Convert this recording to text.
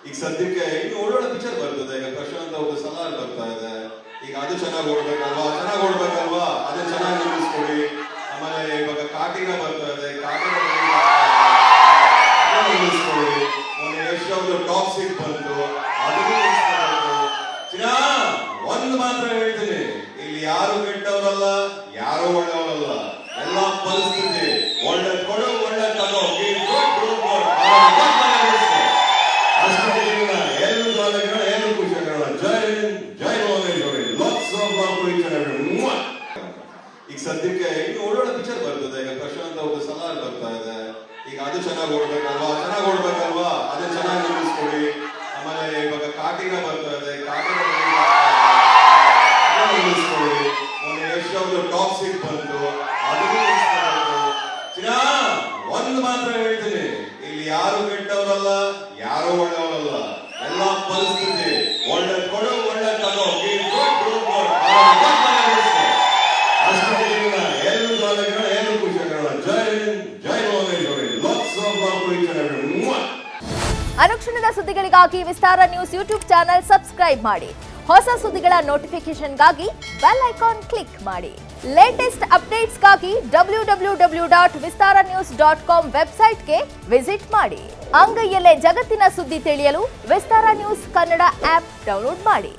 ಈಗ ಸದ್ಯಕ್ಕೆ ಇನ್ನು ಒಳ್ಳೊಳ್ಳೆ ಪಿಕ್ಚರ್ ಬರ್ತದೆ. ಈಗ ಪ್ರಶಾಂತ್ ಅವ್ರದ್ದು ಸಲಾರ್ ಬರ್ತಾ ಇದೆ. ಈಗ ಅದು ಚೆನ್ನಾಗಿ ಓಡ್ಬೇಕಲ್ವಾ, ಅದು ಚೆನ್ನಾಗಿ ನಿಲ್ಲಿಸ್ಕೊಡಿ. ಆಮೇಲೆ ಇವಾಗ ಕಾಟಿನ ಬರ್ತಾ ಇದೆ, ಕಾಟಿನ ನಿಲ್ಲಿಸ್ಕೊಡಿ. ಮೊನ್ನೆ ಯಶ್ ಅವ್ರದ್ದು ಟಾಕ್ಸಿಕ್ ಬಂತು, ಅದನ್ನು ನಿಲ್ಲಿಸ್ಕೊಬೇಕು. ಒಂದು ಮಾತ್ರ ಹೇಳ್ತೀನಿ, ಇಲ್ಲಿ ಯಾರು ಕೆಟ್ಟವರಲ್ಲ, ಯಾರು ಒಳ್ಳೆಯವರಲ್ಲ. ಎಲ್ಲಾ ಪರಿಸ್ಥಿತಿ ಒಳ್ಳೆ ಕೊಡು, ಒಳ್ಳೆ ತಗೋ, ಎಲ್ಲರೂ ಖುಷಿ ಆಗೋಣ. ಜೈ ಹಿಂದ್, ಜೈ Bhuvaneshwari. Lots of love to each and every. ಈಗ ಸದ್ಯಕ್ಕೆ ಇನ್ನು ಒಳ್ಳೊಳ್ಳೆ ಪಿಕ್ಚರ್ ಬರ್ತದೆ. ಈಗ ಪ್ರಶಾಂತ್ ಅವ್ರದ್ದು ಸಲಾರ್ ಬರ್ತಾ ಇದೆ. ಈಗ ಅದು ಚೆನ್ನಾಗಿ ಓಡ್ಬೇಕಲ್ವಾ, ಅದು ಚೆನ್ನಾಗಿ ನಿಲ್ಲಿಸ್ಕೊಡಿ. ಆಮೇಲೆ ಇವಾಗ ಕಾಟಿನ ಬರ್ತಾ ಇದೆ, ಕಾಟಿನ ನಿಲ್ಲಿಸ್ಕೊಡಿ. ಮೊನ್ನೆ ಯಶ್ ಅವ್ರದ್ದು ಟಾಕ್ಸಿಕ್ ಬಂತು, ಅದನ್ನು ನಿಲ್ಲಿಸ್ಕೊಬೇಕು. ಒಂದು ಮಾತ್ರ ಹೇಳ್ತೀನಿ, ಇಲ್ಲಿ ಯಾರು ಕೆಟ್ಟವರಲ್ಲ, ಯಾರು ಒಳ್ಳೆಯವರಲ್ಲ. ಎಲ್ಲಾ ಪರಿಸ್ಥಿತಿ ಒಳ್ಳೆ ಕೊಡು, ಒಳ್ಳೆ ತಗೋ, ಎಲ್ಲರೂ ಖುಷಿ ಆಗೋಣ. ಜೈ ಹಿಂದ್, ಜೈ Bhuvaneshwari. Lots of love to each and every. ಅನುಕ್ಷಣದ ಸುದ್ದಿಗಳಿಗಾಗಿ Vistara news YouTube channel subscribe ಮಾಡಿ. ಹೊಸ ಸುದ್ದಿಗಳ ನೋಟಿಫಿಕೇಶನ್ಗಾಗಿ ಬೆಲ್ ಐಕಾನ್ ಕ್ಲಿಕ್ ಮಾಡಿ. ಲೇಟೆಸ್ಟ್ ಅಪ್ಡೇಟ್ಸ್ಗಾಗಿ www.vistaranews.com ವೆಬ್ಸೈಟ್ಗೆ ವಿಸಿಟ್ ಮಾಡಿ. ಅಂಗೈಯಲ್ಲೇ ಜಗತ್ತಿನ ಸುದ್ದಿ ತಿಳಿಯಲು Vistara news Kannada app download ಮಾಡಿ.